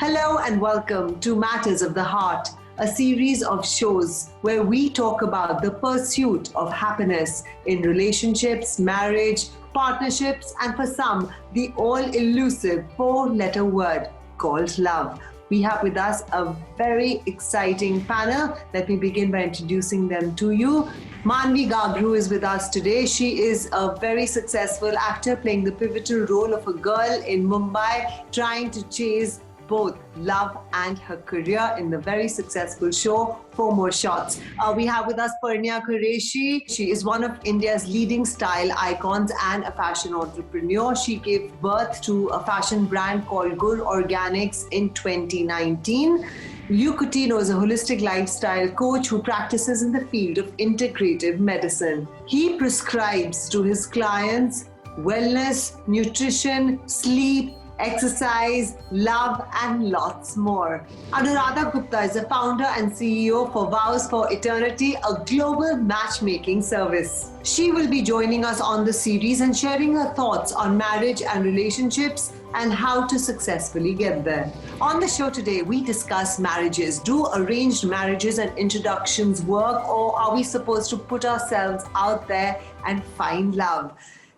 Hello and welcome to Matters of the Heart, a series of shows where we talk about the pursuit of happiness in relationships, marriage, partnerships, and for some, the all-elusive four-letter word called love. We have with us a very exciting panel. Let me begin by introducing them to you. Manvi Gabru is with us today. She is a very successful actor playing the pivotal role of a girl in Mumbai trying to chase both love and her career in the very successful show, Four More Shots. We have with us Parnya Qureshi. She is one of India's leading style icons and a fashion entrepreneur. She gave birth to a fashion brand called Gur Organics in 2019. Lou Coutinho is a holistic lifestyle coach who practices in the field of integrative medicine. He prescribes to his clients wellness, nutrition, sleep, exercise, love, and lots more. Anuradha Gupta is the founder and CEO for Vows for Eternity, a global matchmaking service. She will be joining us on the series and sharing her thoughts on marriage and relationships and how to successfully get there. On the show today, we discuss marriages. Do arranged marriages and introductions work, or are we supposed to put ourselves out there and find love?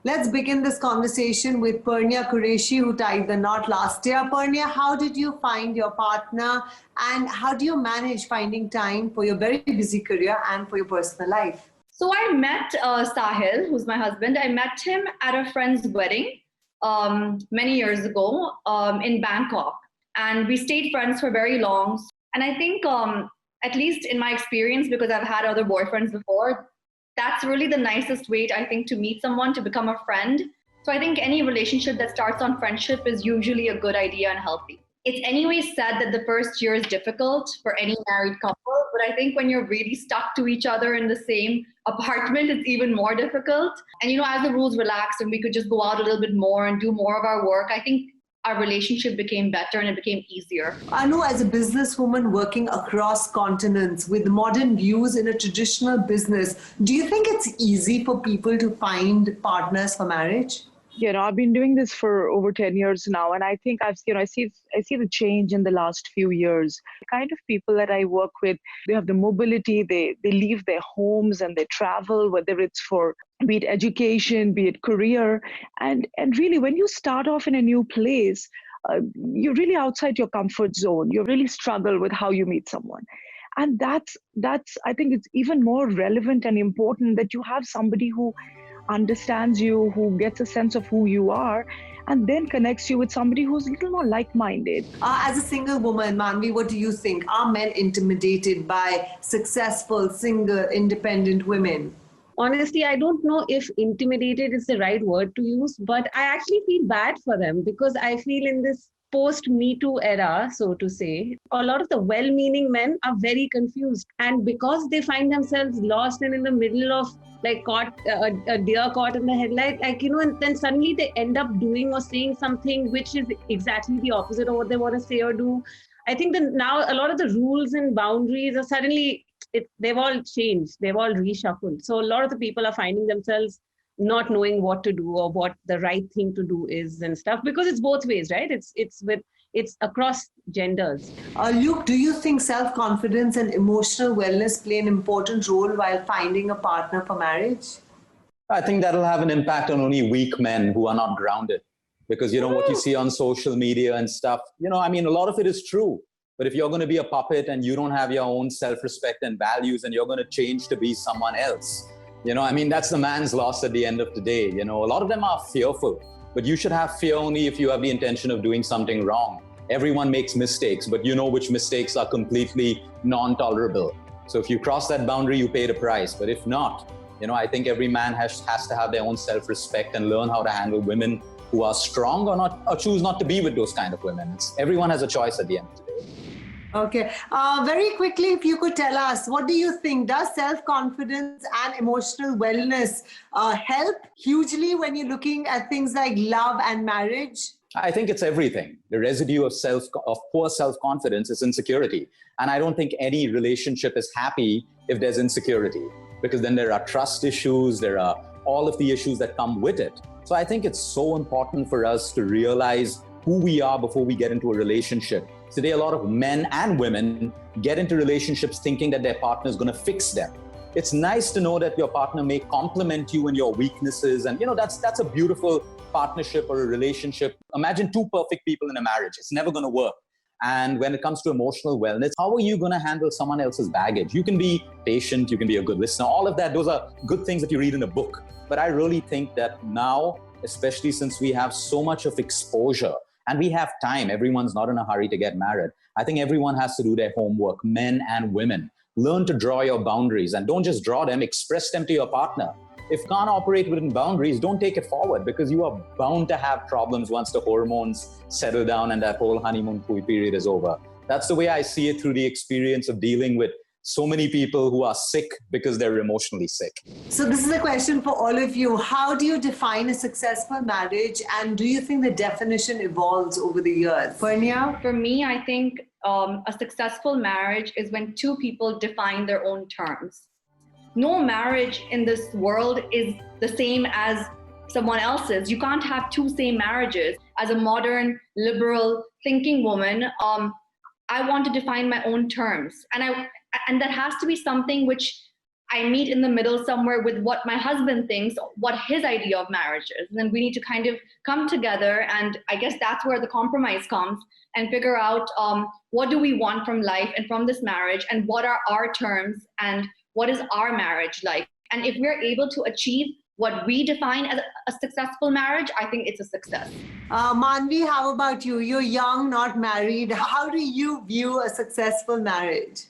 Let's begin this conversation with Parnya Qureshi, who tied the knot last year. Parnya, how did you find your partner and how do you manage finding time for your very busy career and for your personal life? So I met Sahil, who's my husband. I met him at a friend's wedding many years ago in Bangkok. And we stayed friends for very long. And I think, at least in my experience, because I've had other boyfriends before, that's really the nicest way, I think, to meet someone, to become a friend. So I think any relationship that starts on friendship is usually a good idea and healthy. It's anyway said that the first year is difficult for any married couple, but I think when you're really stuck to each other in the same apartment, it's even more difficult. And as the rules relaxed and we could just go out a little bit more and do more of our work, I think our relationship became better and it became easier. Anu, as a businesswoman working across continents with modern views in a traditional business, do you think it's easy for people to find partners for marriage? I've been doing this for over 10 years now, and I think I see the change in the last few years. The kind of people that I work with, they have the mobility, they leave their homes and they travel, whether it's for be it education, be it career, and really when you start off in a new place, you're really outside your comfort zone. You really struggle with how you meet someone. And that's I think it's even more relevant and important that you have somebody who understands you, who gets a sense of who you are, and then connects you with somebody who's a little more like-minded. As a single woman, Manvi, what do you think? Are men intimidated by successful, single, independent women? Honestly, I don't know if intimidated is the right word to use, but I actually feel bad for them because I feel in this post-Me Too era, so to say, a lot of the well-meaning men are very confused. And because they find themselves lost and in the middle of caught a deer caught in the headlight, and then suddenly they end up doing or saying something which is exactly the opposite of what they want to say or do. I think that now a lot of the rules and boundaries are suddenly, they've all changed, they've all reshuffled. So a lot of the people are finding themselves not knowing what to do or what the right thing to do is and stuff, because it's both ways, right? It's across genders. Luke, do you think self-confidence and emotional wellness play an important role while finding a partner for marriage? I think that'll have an impact on only weak men who are not grounded. Because, what you see on social media and stuff, a lot of it is true. But if you're going to be a puppet and you don't have your own self-respect and values and you're going to change to be someone else, that's the man's loss at the end of the day. A lot of them are fearful. But you should have fear only if you have the intention of doing something wrong. Everyone makes mistakes, but you know which mistakes are completely non-tolerable. So if you cross that boundary, you pay the price. But if not, I think every man has to have their own self-respect and learn how to handle women who are strong or choose not to be with those kind of women. Everyone has a choice at the end of the day. Okay. Very quickly, if you could tell us, what do you think? Does self-confidence and emotional wellness help hugely when you're looking at things like love and marriage? I think it's everything. The residue of poor self-confidence is insecurity. And I don't think any relationship is happy if there's insecurity, because then there are trust issues, there are all of the issues that come with it. So I think it's so important for us to realize who we are before we get into a relationship. Today, a lot of men and women get into relationships thinking that their partner is going to fix them. It's nice to know that your partner may compliment you in your weaknesses. And, that's a beautiful partnership or a relationship. Imagine two perfect people in a marriage. It's never going to work. And when it comes to emotional wellness, how are you going to handle someone else's baggage? You can be patient, you can be a good listener, all of that. Those are good things that you read in a book. But I really think that now, especially since we have so much of exposure and we have time, everyone's not in a hurry to get married. I think everyone has to do their homework, men and women. Learn to draw your boundaries, and don't just draw them, express them to your partner. If you can't operate within boundaries, don't take it forward, because you are bound to have problems once the hormones settle down and that whole honeymoon period is over. That's the way I see it through the experience of dealing with so many people who are sick because they're emotionally sick. So this is a question for all of you. How do you define a successful marriage, and do you think the definition evolves over the years? Purnia? For me, I think a successful marriage is when two people define their own terms. No marriage in this world is the same as someone else's. You can't have two same marriages. As a modern, liberal, thinking woman, I want to define my own terms. And that has to be something which I meet in the middle somewhere with what my husband thinks, what his idea of marriage is. And then we need to kind of come together, and I guess that's where the compromise comes, and figure out what do we want from life and from this marriage, and what are our terms, and what is our marriage like. And if we're able to achieve what we define as a successful marriage, I think it's a success. Manvi, how about you? You're young, not married. How do you view a successful marriage?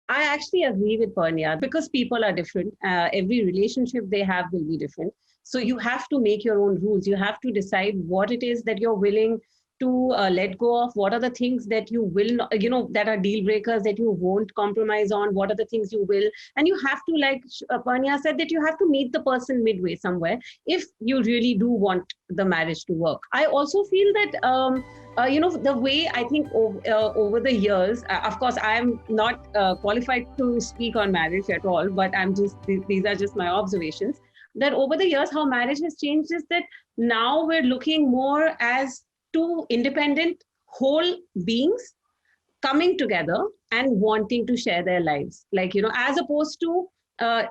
I actually agree with Purnia, because people are different. Every relationship they have will be different. So you have to make your own rules. You have to decide what it is that you're willing to let go of. What are the things that you will not, that are deal breakers that you won't compromise on? What are the things you will? And you have to, like Purnia said, that you have to meet the person midway somewhere if you really do want the marriage to work. I also feel that the way I think over the years, of course, I am not qualified to speak on marriage at all, but these are just my observations, that over the years, how marriage has changed is that now we're looking more as two independent whole beings coming together and wanting to share their lives. As opposed to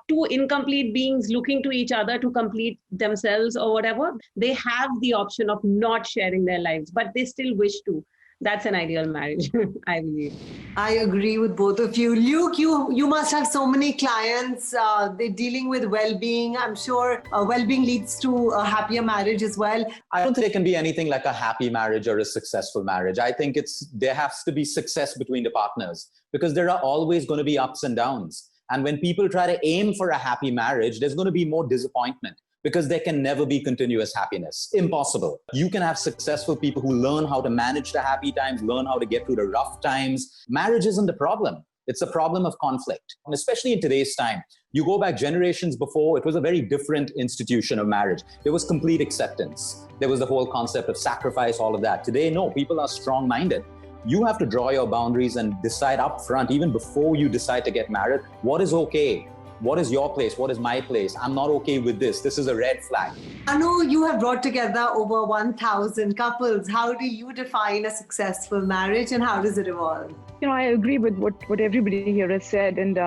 two incomplete beings looking to each other to complete themselves or whatever. They have the option of not sharing their lives, but they still wish to. That's an ideal marriage, I believe. I agree with both of you. Luke, you must have so many clients. They're dealing with well-being. I'm sure well-being leads to a happier marriage as well. I don't think it can be anything like a happy marriage or a successful marriage. I think there has to be success between the partners, because there are always going to be ups and downs. And when people try to aim for a happy marriage, there's going to be more disappointment, because there can never be continuous happiness. Impossible. You can have successful people who learn how to manage the happy times, learn how to get through the rough times. Marriage isn't the problem. It's a problem of conflict. And especially in today's time, you go back generations before, it was a very different institution of marriage. There was complete acceptance. There was the whole concept of sacrifice, all of that. Today, no, people are strong-minded. You have to draw your boundaries and decide up front, even before you decide to get married, what is okay? What is your place? What is my place? I'm not okay with this. This is a red flag. Anu, you have brought together over 1,000 couples. How do you define a successful marriage, and how does it evolve? I agree with what everybody here has said, and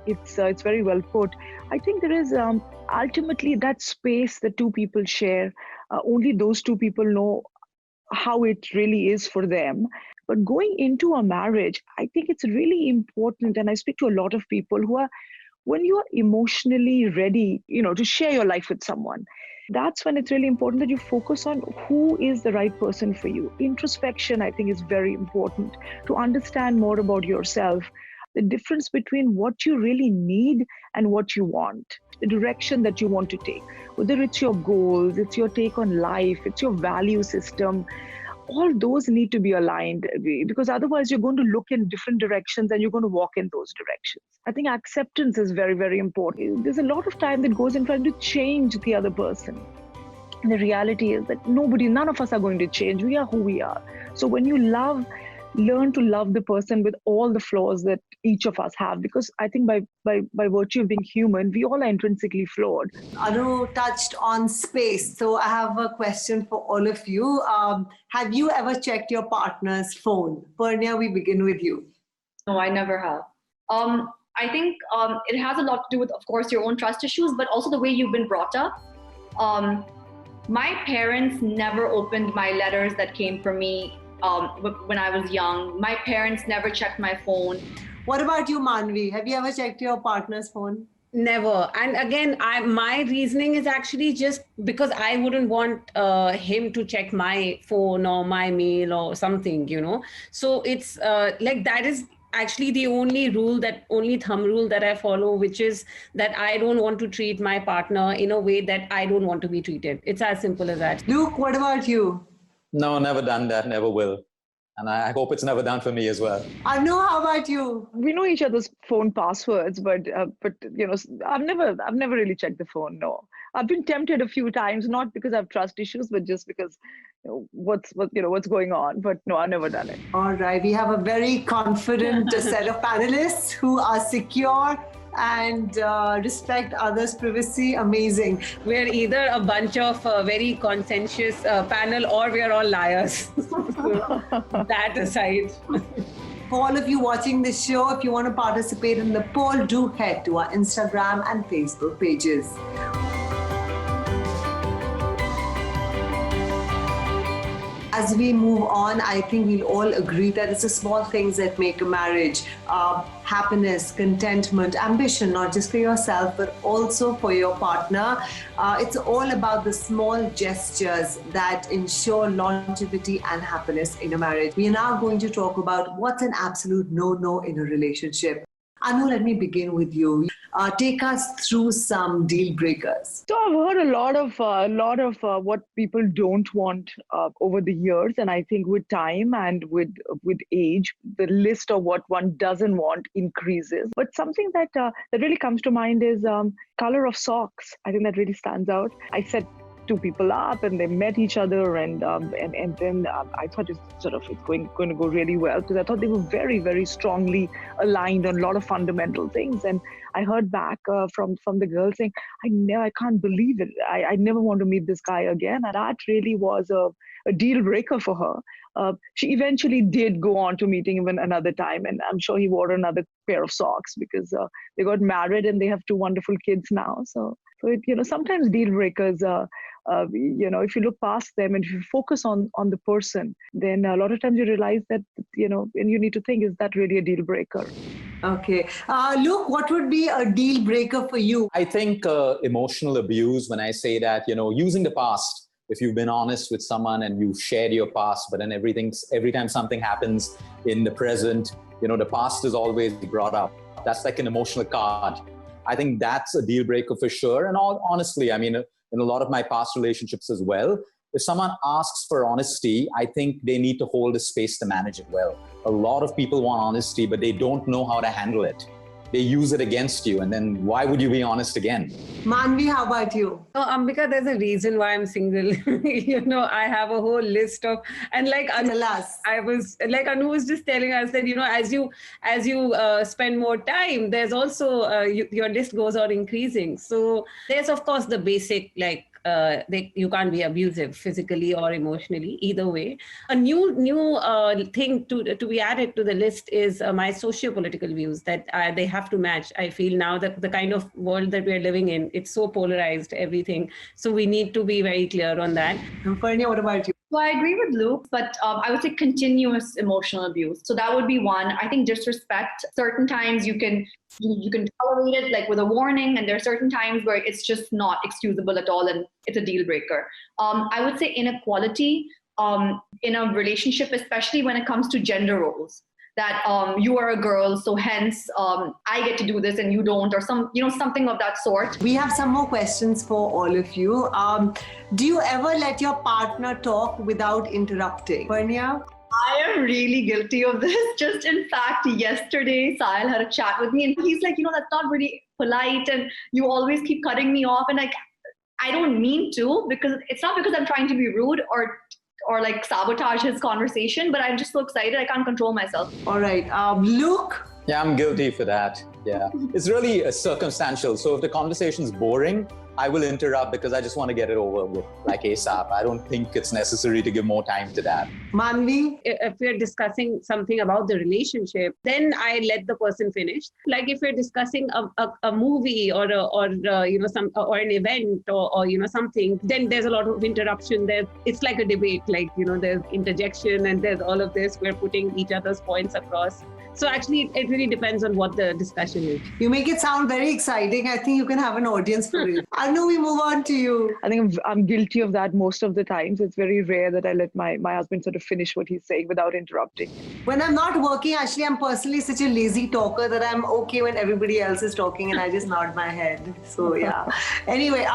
it's very well put. I think there is ultimately that space that two people share. Only those two people know how it really is for them. But going into a marriage, I think it's really important, and I speak to a lot of people who are, when you are emotionally ready, to share your life with someone, that's when it's really important that you focus on who is the right person for you. Introspection, I think, is very important to understand more about yourself, the difference between what you really need and what you want, the direction that you want to take, whether it's your goals, it's your take on life, it's your value system. All those need to be aligned, because otherwise you're going to look in different directions and you're going to walk in those directions. I think acceptance is very, very important. There's a lot of time that goes in trying to change the other person. And the reality is that none of us are going to change. We are who we are. So when you love learn to love the person with all the flaws that each of us have, because I think by virtue of being human, we all are intrinsically flawed. Anu touched on space. So I have a question for all of you. Have you ever checked your partner's phone? Purnia, we begin with you. No, I never have. I think it has a lot to do with, of course, your own trust issues, but also the way you've been brought up. My parents never opened my letters that came from me when I was young. My parents never checked my phone. What about you, Manvi? Have you ever checked your partner's phone? Never. And again, my reasoning is actually just because I wouldn't want him to check my phone or my mail or something, So it's like that is actually the only thumb rule that I follow, which is that I don't want to treat my partner in a way that I don't want to be treated. It's as simple as that. Luke, what about you? No, never done that, never will. And I hope it's never done for me as well. Anu, how about you? We know each other's phone passwords, but I've never really checked the phone. No, I've been tempted a few times, not because I have trust issues, but just because what's going on. But no, I've never done it. All right, we have a very confident set of panelists who are secure and respect others' privacy. Amazing. We're either a bunch of very conscientious panel, or we're all liars. That aside. For all of you watching this show, if you want to participate in the poll, do head to our Instagram and Facebook pages. As we move on, I think we'll all agree that it's the small things that make a marriage. Happiness, contentment, ambition, not just for yourself, but also for your partner. It's all about the small gestures that ensure longevity and happiness in a marriage. We are now going to talk about what's an absolute no-no in a relationship. Anu, let me begin with you. Take us through some deal breakers. So I've heard a lot of what people don't want over the years, and I think with time and with age, the list of what one doesn't want increases. But something that really comes to mind is color of socks. I think that really stands out. I set two people up, and they met each other, and then I thought it's going to go really well, because I thought they were very, very strongly aligned on a lot of fundamental things. And I heard back from the girl saying, I can't believe it. I never want to meet this guy again. And that really was a deal breaker for her. She eventually did go on to meeting him another time, and I'm sure he wore another pair of socks, because they got married and they have two wonderful kids now. So sometimes deal breakers, if you look past them and if you focus on the person, then a lot of times you realize that, and you need to think, is that really a deal breaker? Okay. Luke, what would be a deal breaker for you? I think emotional abuse, when I say that, using the past. If you've been honest with someone and you've shared your past, but then every time something happens in the present, the past is always brought up. That's like an emotional card. I think that's a deal breaker for sure. And honestly, I mean, in a lot of my past relationships as well, if someone asks for honesty, I think they need to hold a space to manage it well. A lot of people want honesty, but they don't know how to handle it. They use it against you, and then why would you be honest again? Manvi, how about you? Oh, Ambika, there's a reason why I'm single. I have a whole list of, and like Tell us. Anu was just telling us that as you spend more time, there's also your list goes on increasing. So there's of course the basic you can't be abusive physically or emotionally, either way. A new thing to be added to the list is my socio-political views, that they have to match. I feel now that the kind of world that we're living in, it's so polarized, everything. So we need to be very clear on that. Purnia, what about you? So I agree with Luke, but I would say continuous emotional abuse. So that would be one. I think disrespect. Certain times you can tolerate it, like with a warning, and there are certain times where it's just not excusable at all, and it's a deal breaker. I would say inequality in a relationship, especially when it comes to gender roles. That you are a girl, so hence I get to do this and you don't, or something of that sort. We have some more questions for all of you. Do you ever let your partner talk without interrupting? Purnia? I am really guilty of this. Just in fact, yesterday, Sahil had a chat with me, and he's like, that's not really polite, and you always keep cutting me off. And like, I don't mean to, because it's not because I'm trying to be rude or or like sabotage his conversation, but I'm just so excited I can't control myself. All right. Luke? Yeah, I'm guilty for that. Yeah. It's really circumstantial. So if the conversation's boring, I will interrupt because I just want to get it over with like ASAP. I don't think it's necessary to give more time to that. Manvi? If we're discussing something about the relationship, then I let the person finish. Like if we're discussing a movie or an event or something, then there's a lot of interruption there. It's like a debate, like there's interjection and there's all of this. We're putting each other's points across. So actually, it really depends on what the discussion is. You make it sound very exciting. I think you can have an audience for it. Anu, we move on to you. I think I'm guilty of that most of the times. It's very rare that I let my husband sort of finish what he's saying without interrupting. When I'm not working, actually, I'm personally such a lazy talker that I'm okay when everybody else is talking and I just nod my head. So, yeah. Anyway,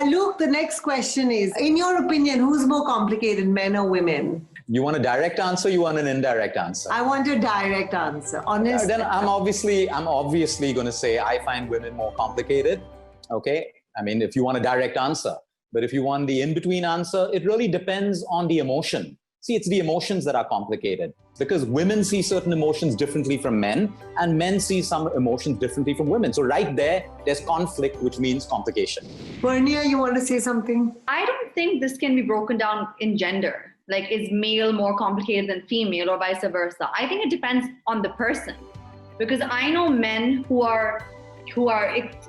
Luke, the next question is, in your opinion, who's more complicated, men or women? You want a direct answer? You want an indirect answer? I want a direct answer. Honest. Then I'm obviously going to say I find women more complicated. Okay. I mean, if you want a direct answer, but if you want the in-between answer, it really depends on the emotion. See, it's the emotions that are complicated because women see certain emotions differently from men and men see some emotions differently from women. So right there's conflict, which means complication. Purnia, you want to say something? I don't think this can be broken down in gender. Like, is male more complicated than female or vice versa? I think it depends on the person, because I know men who are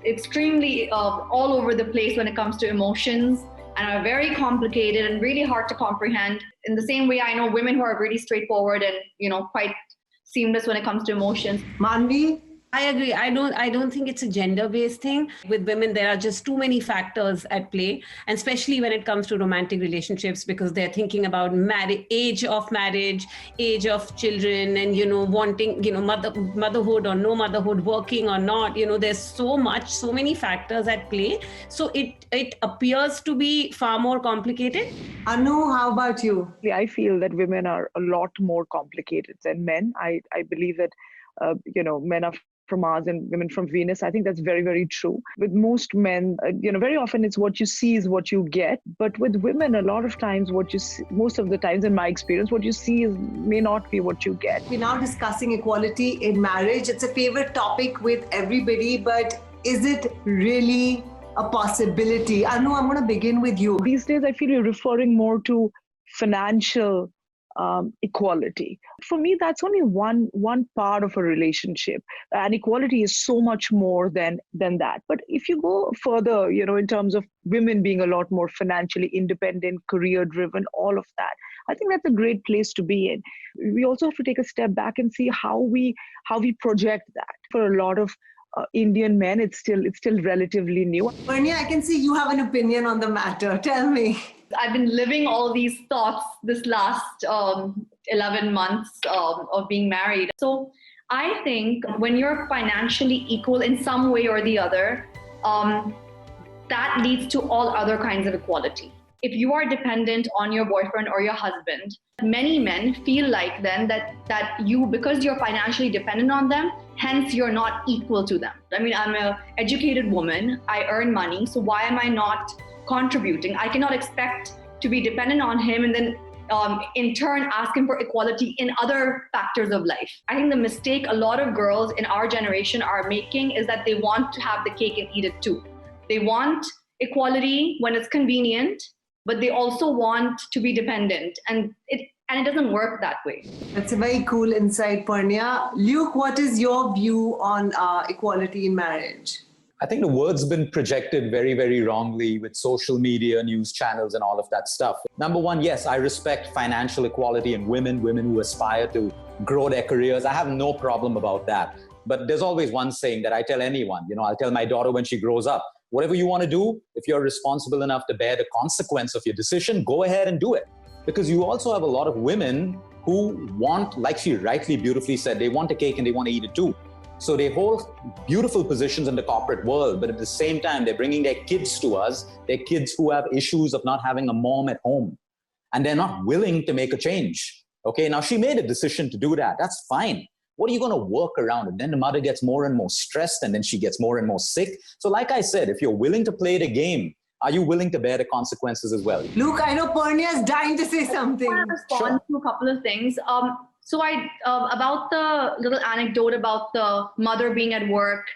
extremely all over the place when it comes to emotions and are very complicated and really hard to comprehend. In the same way, I know women who are really straightforward and quite seamless when it comes to emotions. Manvi? I agree. I don't think it's a gender-based thing. With women, there are just too many factors at play, and especially when it comes to romantic relationships, because they're thinking about age of marriage, age of children, and wanting motherhood or no motherhood, working or not. There's so many factors at play. So it appears to be far more complicated. Anu, how about you? I feel that women are a lot more complicated than men. I believe that men are from Mars and women from Venus. I think that's very, very true. With most men, very often it's what you see is what you get. But with women, a lot of times what you see, most of the times in my experience, what you see may not be what you get. We're now discussing equality in marriage. It's a favorite topic with everybody, but is it really a possibility? Anu, I'm going to begin with you. These days, I feel you're referring more to financial equality. For me, that's only one part of a relationship, and equality is so much more than that. But if you go further, in terms of women being a lot more financially independent, career driven, all of that, I think that's a great place to be in. We also have to take a step back and see how we project that. For a lot of Indian men, it's still relatively new. Purnia, I can see you have an opinion on the matter. Tell me. I've been living all these thoughts this last 11 months of being married. So I think when you're financially equal in some way or the other, that leads to all other kinds of equality. If you are dependent on your boyfriend or your husband, many men feel like then that you, because you're financially dependent on them, hence you're not equal to them. I mean, I'm an educated woman, I earn money, so why am I not contributing? I cannot expect to be dependent on him and then in turn ask him for equality in other factors of life. I think the mistake a lot of girls in our generation are making is that they want to have the cake and eat it too. They want equality when it's convenient, but they also want to be dependent, and it doesn't work that way. That's a very cool insight, Purnia. Luke, what is your view on equality in marriage? I think the word's been projected very, very wrongly with social media, news channels, and all of that stuff. Number one, yes, I respect financial equality in women who aspire to grow their careers. I have no problem about that. But there's always one saying that I tell anyone, I'll tell my daughter when she grows up, whatever you want to do, if you're responsible enough to bear the consequence of your decision, go ahead and do it. Because you also have a lot of women who want, like she rightly beautifully said, they want a cake and they want to eat it too. So they hold beautiful positions in the corporate world, but at the same time, they're bringing their kids to us. They're kids who have issues of not having a mom at home, and they're not willing to make a change. Okay, now she made a decision to do that. That's fine. What are you going to work around it? Then the mother gets more and more stressed, and then she gets more and more sick. So like I said, if you're willing to play the game, Are you willing to bear the consequences as well? Luke, I know Purnia is dying to say something. I want to respond to a couple of things. So about the little anecdote about the mother being at work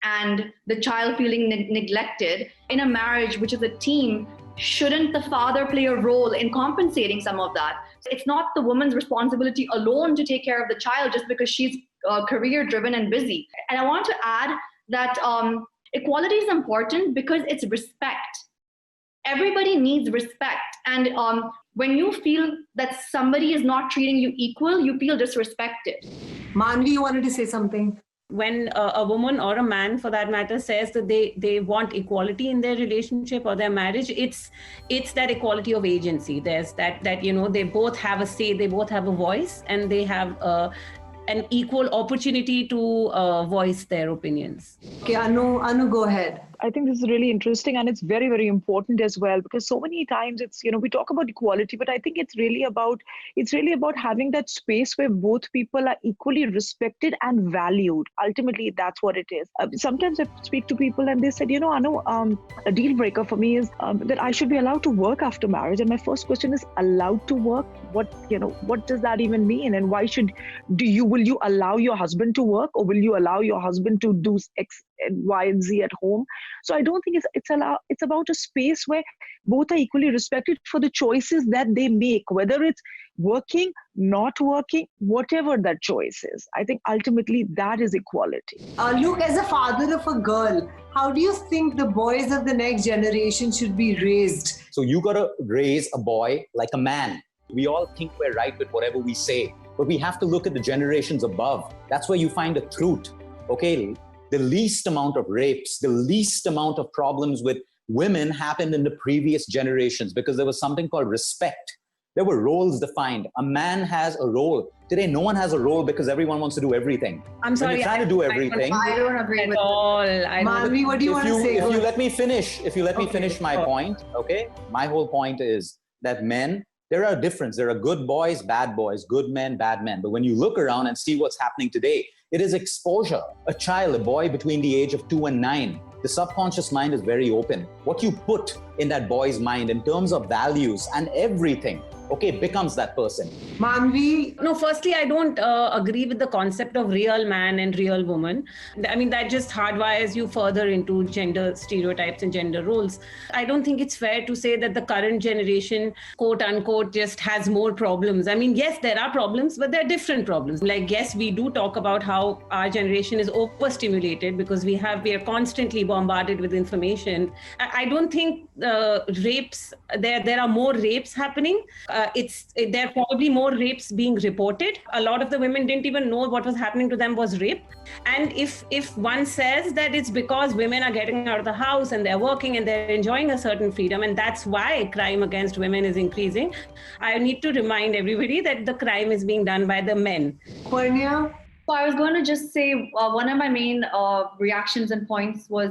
and the child feeling neglected in a marriage, which is a team, shouldn't the father play a role in compensating some of that? It's not the woman's responsibility alone to take care of the child just because she's career driven and busy. And I want to add that equality is important because it's respect. Everybody needs respect. And when you feel that somebody is not treating you equal, you feel disrespected. Manvi, you wanted to say something? When a woman or a man, for that matter, says that they want equality in their relationship or their marriage, it's that equality of agency. There's that they both have a say, they both have a voice, and they have an equal opportunity to voice their opinions. Okay, Anu, go ahead. I think this is really interesting, and it's very, very important as well, because so many times it's, we talk about equality, but I think it's really about having that space where both people are equally respected and valued. Ultimately, that's what it is. Sometimes I speak to people and they said, Anu, a deal breaker for me is that I should be allowed to work after marriage. And my first question is, allowed to work? What does that even mean? And why will you allow your husband to work, or will you allow your husband to do X and Y and Z at home? So I don't think it's about a space where both are equally respected for the choices that they make, whether it's working, not working, whatever that choice is. I think ultimately that is equality. Luke, as a father of a girl, how do you think the boys of the next generation should be raised? So you got to raise a boy like a man. We all think we're right with whatever we say, but we have to look at the generations above. That's where you find the truth. Okay, the least amount of rapes, the least amount of problems with women happened in the previous generations because there was something called respect. There were roles defined. A man has a role. Today, no one has a role because everyone wants to do everything. I'm sorry. When you're trying to do everything. I don't agree At with all. Manvi, what do you want to say? If you let me finish my point, okay? My whole point is that men, there are differences. There are good boys, bad boys, good men, bad men. But when you look around and see what's happening today, it is exposure. A child, a boy between the age of 2 and 9, the subconscious mind is very open. What you put in that boy's mind in terms of values and everything, okay, becomes that person. Manvi? No, firstly, I don't agree with the concept of real man and real woman. I mean, that just hardwires you further into gender stereotypes and gender roles. I don't think it's fair to say that the current generation, quote unquote, just has more problems. I mean, yes, there are problems, but there are different problems. Like, yes, we do talk about how our generation is overstimulated because we are constantly bombarded with information. I don't think rapes, there are more rapes happening. There are probably more rapes being reported. A lot of the women didn't even know what was happening to them was rape. And if one says that it's because women are getting out of the house and they're working and they're enjoying a certain freedom, and that's why crime against women is increasing, I need to remind everybody that the crime is being done by the men. Purnia? So I was going to just say one of my main reactions and points was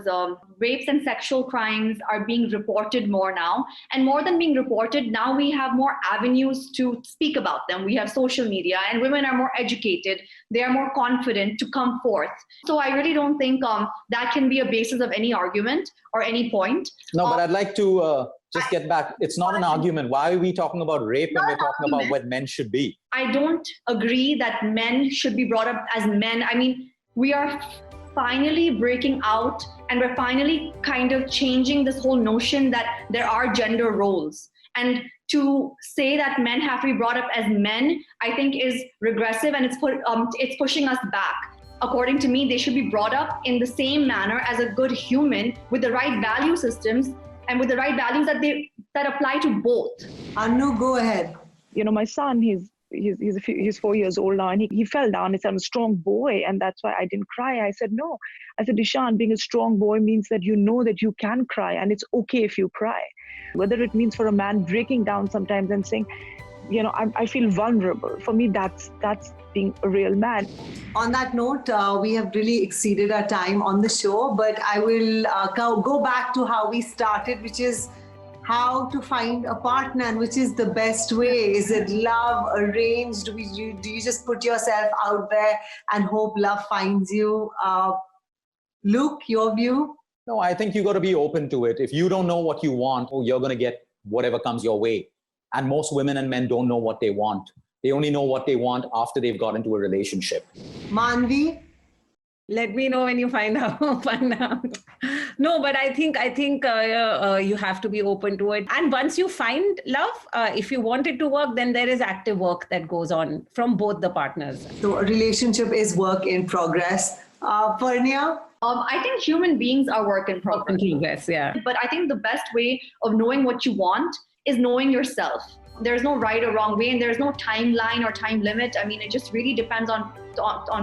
rapes and sexual crimes are being reported more now. And more than being reported, now we have more avenues to speak about them. We have social media and women are more educated. They are more confident to come forth. So I really don't think that can be a basis of any argument or any point. No, but I'd like to just get back. It's not an argument. Why are we talking about rape when we're talking about what men should be? I don't agree that men should be brought up as men. I mean, we are finally breaking out and we're finally kind of changing this whole notion that there are gender roles. And to say that men have to be brought up as men, I think is regressive and it's pushing us back. According to me, they should be brought up in the same manner as a good human with the right value systems and with the right values that apply to both. Anu, go ahead. My son, he's 4 years old now, and he fell down. He said, I'm a strong boy, and that's why I didn't cry. I said, no. I said, Ishan, being a strong boy means that you know that you can cry, and it's okay if you cry. Whether it means for a man breaking down sometimes and saying, I feel vulnerable. For me, that's being a real man. On that note, we have really exceeded our time on the show, but I will go back to how we started, which is how to find a partner and which is the best way. Is it love, arranged? Do you just put yourself out there and hope love finds you? Luke, your view? No, I think you got to be open to it. If you don't know what you want, you're going to get whatever comes your way. And most women and men don't know what they want. They only know what they want after they've got into a relationship. Manvi? Let me know when you find out. No, but I think you have to be open to it. And once you find love, if you want it to work, then there is active work that goes on from both the partners. So a relationship is work in progress. Parnya? I think human beings are work in progress. Yes, yeah. But I think the best way of knowing what you want is knowing yourself. There's no right or wrong way, and there's no timeline or time limit. I mean, it just really depends on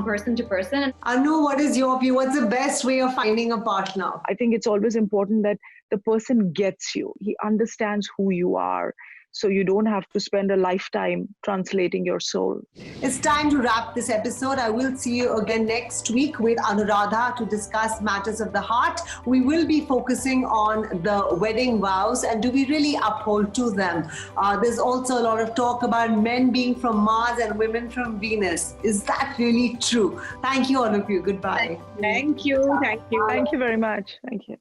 person to person. Anu, what is your view? What's the best way of finding a partner? I think it's always important that the person gets you. He understands who you are. So you don't have to spend a lifetime translating your soul. It's time to wrap this episode. I will see you again next week with Anuradha to discuss matters of the heart. We will be focusing on the wedding vows and do we really uphold to them? There's also a lot of talk about men being from Mars and women from Venus. Is that really true? Thank you, all of you. Goodbye. Thank you. Thank you. Thank you very much. Thank you.